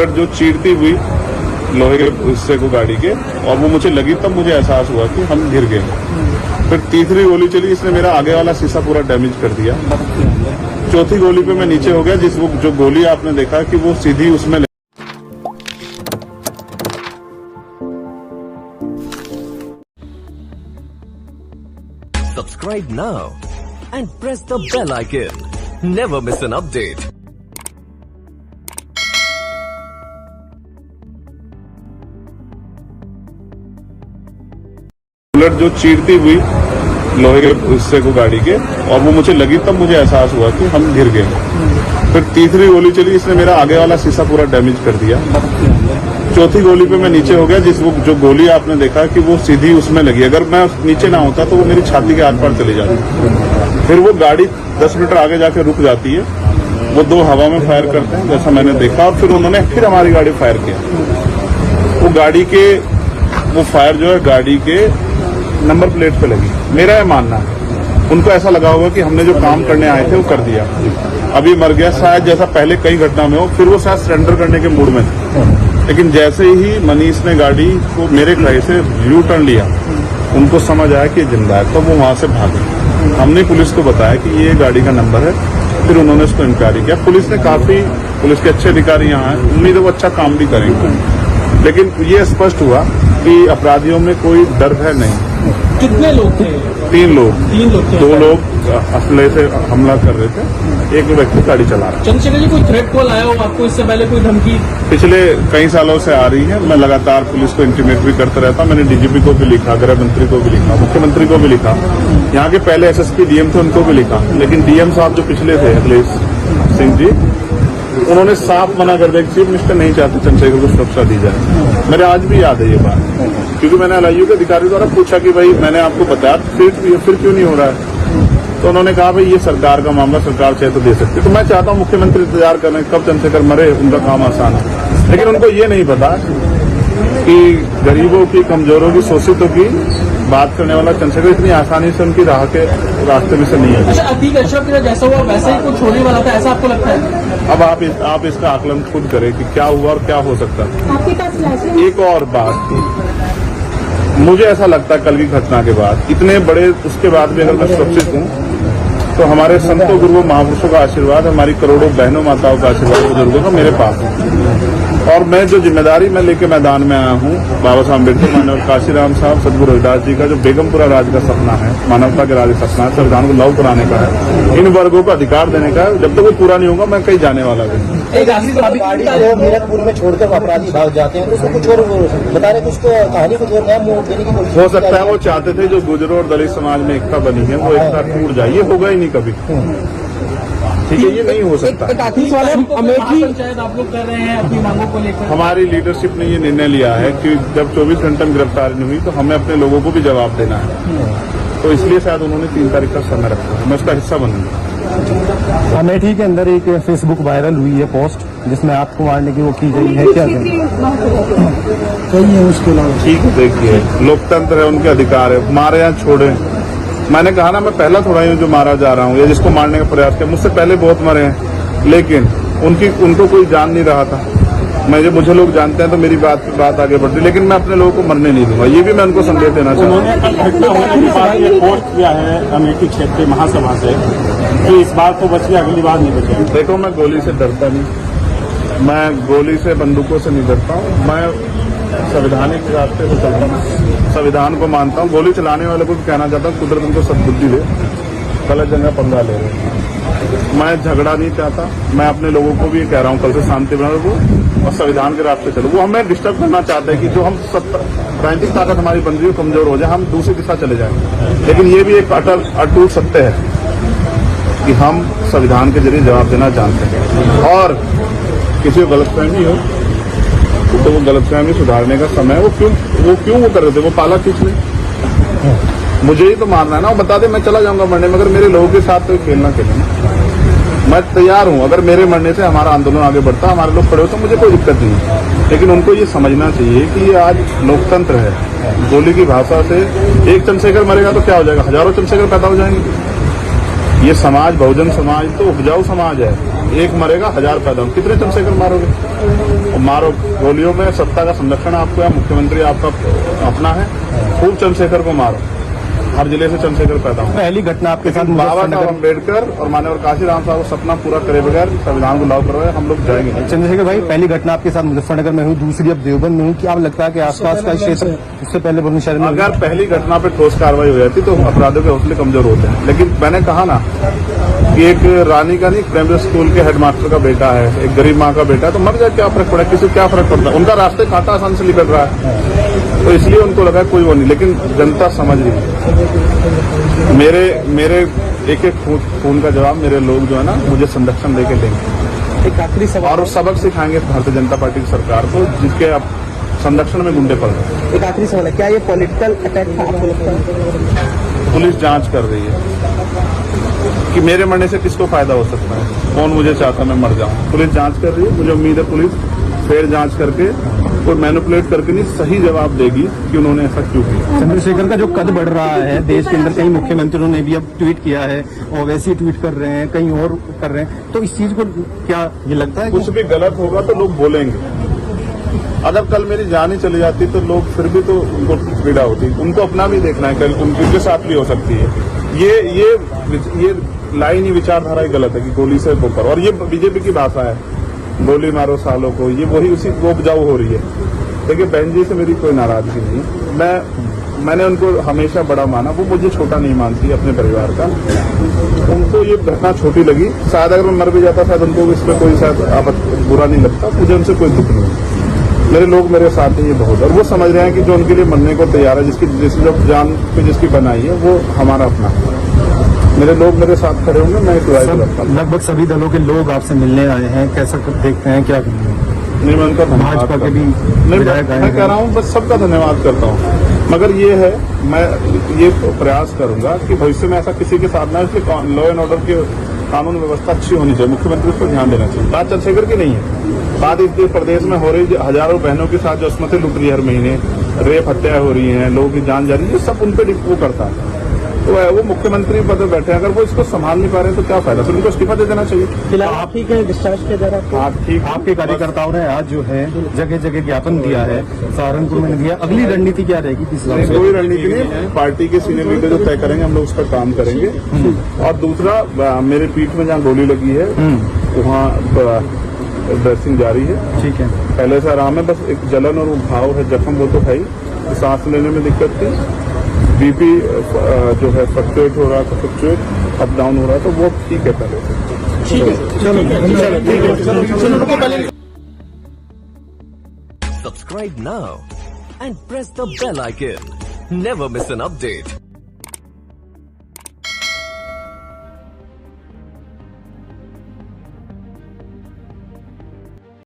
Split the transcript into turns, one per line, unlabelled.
Bullet जो चीरती हुई लोहे के हिस्से को गाड़ी के, और वो मुझे लगी तब मुझे एहसास हुआ कि हम गिर गए। फिर तीसरी गोली चली, इसने मेरा आगे वाला शीशा पूरा डैमेज कर दिया। चौथी गोली पे मैं नीचे हो गया, जो गोली आपने देखा कि वो सीधी उसमें।
Subscribe now and press the bell icon. Never miss an update.
Bullet जो चीरती हुई लोहे के हिस्से को गाड़ी के, और वो मुझे लगी तब मुझे एहसास हुआ कि हम गिर गए। फिर तीसरी गोली चली, इसने मेरा आगे वाला शीशा पूरा डैमेज कर दिया। चौथी गोली पे मैं नीचे हो गया, जो गोली आपने देखा कि वो सीधी उसमें लगी। अगर मैं नीचे ना होता तो वो मेरी छाती के आर पार चली जाती। फिर वो गाड़ी 10 मीटर आगे जाके रुक जाती है। वो दो हवा में फायर करते हैं जैसा मैंने देखा, और फिर उन्होंने फिर हमारी गाड़ी फायर किया। वो गाड़ी के वो फायर जो है गाड़ी के नंबर प्लेट पे लगी। मेरा यह मानना है उनको ऐसा लगा होगा कि हमने जो काम करने आए थे वो कर दिया, अभी मर गया शायद, जैसा पहले कई घटना में हो। फिर वो शायद सरेंडर करने के मूड में थे, लेकिन जैसे ही मनीष ने गाड़ी को मेरे कहे से यू टर्न लिया, उनको समझ आया कि जिंदा है, तो वो वहां से भागे। हमने पुलिस को बताया कि ये गाड़ी का नंबर है, फिर उन्होंने उसको इंक्वायरी किया। पुलिस के अच्छे अधिकारी यहाँ हैं, उम्मीद है वो अच्छा काम भी करेंगे। लेकिन ये स्पष्ट हुआ कि अपराधियों में कोई डर है नहीं।
कितने लोग थे?
3 लोग।
3 लोग थे।
2 लोग असले से हमला कर रहे थे, एक व्यक्ति गाड़ी चला रहा है।
चंद्रशेखर जी, कोई थ्रेट कॉल आया हो आपको इससे पहले, कोई धमकी?
पिछले कई सालों से आ रही है। मैं लगातार पुलिस को इंटीमेट भी करता रहता। मैंने डीजीपी को भी लिखा, गृह मंत्री को भी लिखा, मुख्यमंत्री को भी लिखा, यहाँ के पहले एसएसपी डीएम थे उनको भी लिखा। लेकिन डीएम साहब जो पिछले थे अखिलेश सिंह जी, उन्होंने साफ मना कर दिया कि चीफ मिनिस्टर नहीं चाहते चंद्रशेखर को सुरक्षा दी जाए। मेरे आज भी याद है ये बात, क्योंकि मैंने एलआईयू के अधिकारी द्वारा पूछा कि भाई मैंने आपको बताया फिर क्यों नहीं हो रहा है, तो उन्होंने कहा भाई ये सरकार का मामला, सरकार चाहे तो दे सकती। तो मैं चाहता हूँ मुख्यमंत्री इंतजार करें कब चंद्रशेखर मरे, उनका काम आसान है। लेकिन उनको ये नहीं पता कि गरीबों की, कमजोरों की, शोषितों की बात करने वाला चंद्रशेखर इतनी आसानी से उनकी रास्ते में से नहीं है।
अच्छा, अतीक अशरफ के जैसा हुआ वैसा ही कुछ होने वाला था, ऐसा आपको लगता है?
अब आप इसका आकलन खुद करें कि क्या हुआ और क्या हो सकता है। एक और बात, मुझे ऐसा लगता है कल की घटना के बाद, इतने बड़े उसके बाद भी अगर मैं सुरक्षित हूँ तो हमारे संतों गुरुओं महापुरुषों का आशीर्वाद, हमारी करोड़ों बहनों माताओं का आशीर्वाद, बुजुर्गों का मेरे पास है। और मैं जो जिम्मेदारी मैं लेके मैदान में आया हूँ, बाबा साहब अम्बेडकर, माननीय काशीराम साहब, सदगुरु रविदास जी का जो बेगमपुरा राज का सपना है, मानवता के राज का सपना है, संविधान को लागू कराने का है, इन वर्गों को अधिकार देने का है। जब तक वो पूरा नहीं होगा मैं कहीं जाने वाला नहीं।
मीरपुर में छोड़कर अपराधी भाग जाते हैं, उसको कुछ और बता रहे, उसको कहानी कुछ और नया मोड़ देने की कोशिश
हो सकता है वो चाहते थे जो गुजरों और दलित समाज में एकता बनी है वो एकता टूट जाए। ये होगा ही नहीं कभी, ठीक है, ये नहीं हो सकता।
पंचायत आप लोग कर रहे हैं अपनी मांगों को लेकर?
हमारी लीडरशिप ने ये निर्णय लिया है कि जब 24 घंटे में गिरफ्तारी नहीं हुई तो हमें अपने लोगों को भी जवाब देना है। तो इसलिए शायद उन्होंने 3 तारीख का समय रखा है, मैं उसका हिस्सा बनूंगा।
अमेठी के अंदर एक फेसबुक वायरल हुई है पोस्ट जिसमें आपको मारने की वो की गई है, क्या
है उसके अलावा?
ठीक है, देखिए लोकतंत्र है, उनके अधिकार है, मारे या छोड़े। मैंने कहा ना, मैं पहला थोड़ा ही हूँ जो मारा जा रहा हूँ या जिसको मारने का प्रयास किया। मुझसे पहले बहुत मरे हैं, लेकिन उनको कोई जान नहीं रहा था। मुझे लोग जानते हैं तो मेरी बात आगे बढ़ती, लेकिन मैं अपने लोगों को मरने नहीं दूंगा। ये भी मैं उनको संदेश देना चाहता हूँ।
घटना होने के बाद ये पोस्ट किया है अमेठी क्षेत्रीय महासभा से कि इस बार तो बच गया, अगली बार नहीं बचेगा।
देखो, मैं गोली से डरता नहीं, मैं गोली से, बंदूकों से नहीं डरता हूँ। मैं संवैधानिक रास्ते को चलता हूँ, संविधान को मानता हूँ। गोली चलाने वाले को कहना चाहता हूँ कुदरत उनको सद्बुद्धि दे, गलत जगह पंगा ले रहे हैं। मैं झगड़ा नहीं चाहता, मैं अपने लोगों को भी कह रहा हूँ कल से शांति बना रखो और संविधान के रास्ते चलो। वो हमें डिस्टर्ब करना चाहते हैं कि जो हम राजनीतिक ताकत हमारी बन रही है कमजोर हो जाए, हम दूसरी दिशा चले जाए। लेकिन ये भी एक अटूट सत्य है कि हम संविधान के जरिए जवाब देना जानते हैं। और किसी को गलतफहमी हो तो वो गलतफहमी सुधारने का समय है। वो क्यों कर रहे थे, वो पाला खींच ले। मुझे ही तो मारना है ना, वो बता दे मैं चला जाऊंगा मरने में, अगर मेरे लोगों के साथ तो खेलना खेलना मैं तैयार हूं। अगर मेरे मरने से हमारा आंदोलन आगे बढ़ता, हमारे लोग खड़े हो तो मुझे कोई दिक्कत नहीं है। लेकिन उनको ये समझना चाहिए कि ये आज लोकतंत्र है। गोली की भाषा से एक चंद्रशेखर मरेगा तो क्या हो जाएगा, हजारों चंद्रशेखर पैदा हो जाएंगे। ये समाज, बहुजन समाज तो उपजाऊ समाज है। एक मरेगा 1000 पैदा होंगे। कितने चंद्रशेखर मारोगे? और मारो गोलियों में सत्ता का संरक्षण आपको है, मुख्यमंत्री आपका अपना है, खूब चंद्रशेखर को मारो। हर जिले से चंद्रशेखर पैदा हो।
पहली घटना आपके साथ
बाबा साहब अम्बेडकर और माननीय काशीराम साहब को सपना पूरा करे बगैर संविधान को लागू करवाए हम लोग जाएंगे।
चंद्रशेखर भाई, पहली घटना आपके साथ मुजफ्फरनगर में हुई, दूसरी अब देवबंद में हुई। क्या लगता है कि आसपास का क्षेत्र इससे पहले बुलंदशहर में
अगर पहली घटना पे ठोस कार्रवाई हो जाती तो अपराधियों के हौसले कमजोर होते हैं। लेकिन मैंने कहा ना कि एक रानी का नहीं, प्राइमरी स्कूल के हेडमास्टर का बेटा है, एक गरीब माँ का बेटा है, तो मर जाए क्या फर्क पड़ा, किसी को क्या फर्क पड़ता है? उनका रास्ते कांटा आसान से निकल रहा है, तो इसलिए उनको लगा कोई वो नहीं। लेकिन जनता समझ रही है। मेरे एक एक खून का जवाब मेरे लोग जो है ना मुझे संरक्षण देके देंगे।
एक आखिरी सवाल
और सबक सिखाएंगे भारतीय जनता पार्टी की सरकार को, जिसके अब संरक्षण में गुंडे पड़ रहे हैं।
एक आखिरी सवाल है, क्या ये पॉलिटिकल अटैक था आपको लगता है?
पुलिस जांच कर रही है कि मेरे मरने से किसको फायदा हो सकता है, कौन मुझे चाहता मैं मर जाऊं। पुलिस जांच कर रही है, मुझे उम्मीद है पुलिस फेर जांच करके कोई मैनिपुलेट करके नहीं, सही जवाब देगी कि उन्होंने ऐसा क्यों किया।
चंद्रशेखर का जो कद बढ़ रहा है देश के अंदर, कई मुख्यमंत्रियों ने भी अब ट्वीट किया है और वैसे ही ट्वीट कर रहे हैं, कहीं और कर रहे हैं, तो इस चीज को क्या ये लगता है
कुछ भी गलत होगा तो लोग बोलेंगे। अगर कल मेरी जान ही चली जाती तो लोग फिर भी तो उनको पीड़ा होती। उनको अपना भी देखना है, कल उनके साथ भी हो सकती है। ये लाइन ही विचारधारा ही गलत है कि गोली से ऊपर, और ये बीजेपी की भाषा है, गोली मारो सालों को, ये वही उसी वो उपजाऊ हो रही है। देखिए बहन जी से मेरी कोई नाराजगी नहीं, मैंने उनको हमेशा बड़ा माना, वो मुझे छोटा नहीं मानती अपने परिवार का। उनको ये घटना छोटी लगी, शायद अगर मैं मर भी जाता शायद उनको इसमें कोई शायद बुरा नहीं लगता, मुझे उनसे कोई दुख नहीं। मेरे लोग मेरे साथ हैं ये बहुत, और वो समझ रहे हैं कि जो उनके लिए मरने को तैयार है, जिसकी जो जान पे जिसकी बनाई है वो हमारा अपना है। मेरे लोग मेरे साथ खड़े होंगे, मैं
लगभग सभी दलों के लोग आपसे मिलने आए हैं, कैसा देखते हैं, क्या
नहीं मैं उनका
भाजपा के भी
नहीं, मैं कह रहा हूँ बस सबका धन्यवाद करता हूँ। मगर ये है, मैं ये प्रयास करूंगा कि भविष्य में ऐसा किसी के साथ ना, इसलिए लॉ एंड ऑर्डर की कानून व्यवस्था अच्छी होनी चाहिए, मुख्यमंत्री को ध्यान देना चाहिए। बात चंद्रशेखर की नहीं है, बात इस प्रदेश में हो रही हजारों बहनों के साथ जो अस्मतें लुट रही है हर महीने, रेप हत्या हो रही है, लोगों की जान जा रही है, ये सब उन पर वो करता है। तो वो मुख्यमंत्री पद पर बैठे, अगर वो इसको संभाल नहीं पा रहे तो क्या फायदा, फिर उनको इस्तीफा दे देना चाहिए।
फिलहाल आप ठीक है, डिस्चार्ज के दौरान
आप ठीक।
आपके कार्यकर्ताओं ने आज जो है जगह जगह ज्ञापन दिया है, सहारनपुर में दिया, अगली रणनीति क्या रहेगी?
कोई रणनीति नहीं, पार्टी के सीनियर लीडर जो तय करेंगे हम लोग उस पर काम करेंगे। और दूसरा, मेरे पीठ में जहाँ गोली लगी है वहाँ ड्रेसिंग जारी है, ठीक है, पहले से आराम है, बस एक जलन और घाव है, जख्म वो तो है ही, सांस लेने में दिक्कत थी, बीपी जो है फ्लक्चुएट हो रहा था, फ्लक्चुएट अप डाउन हो रहा था, तो वो ठीक है पहले से। ठीक है, चलो।
Subscribe now and press the bell icon. Never miss an update.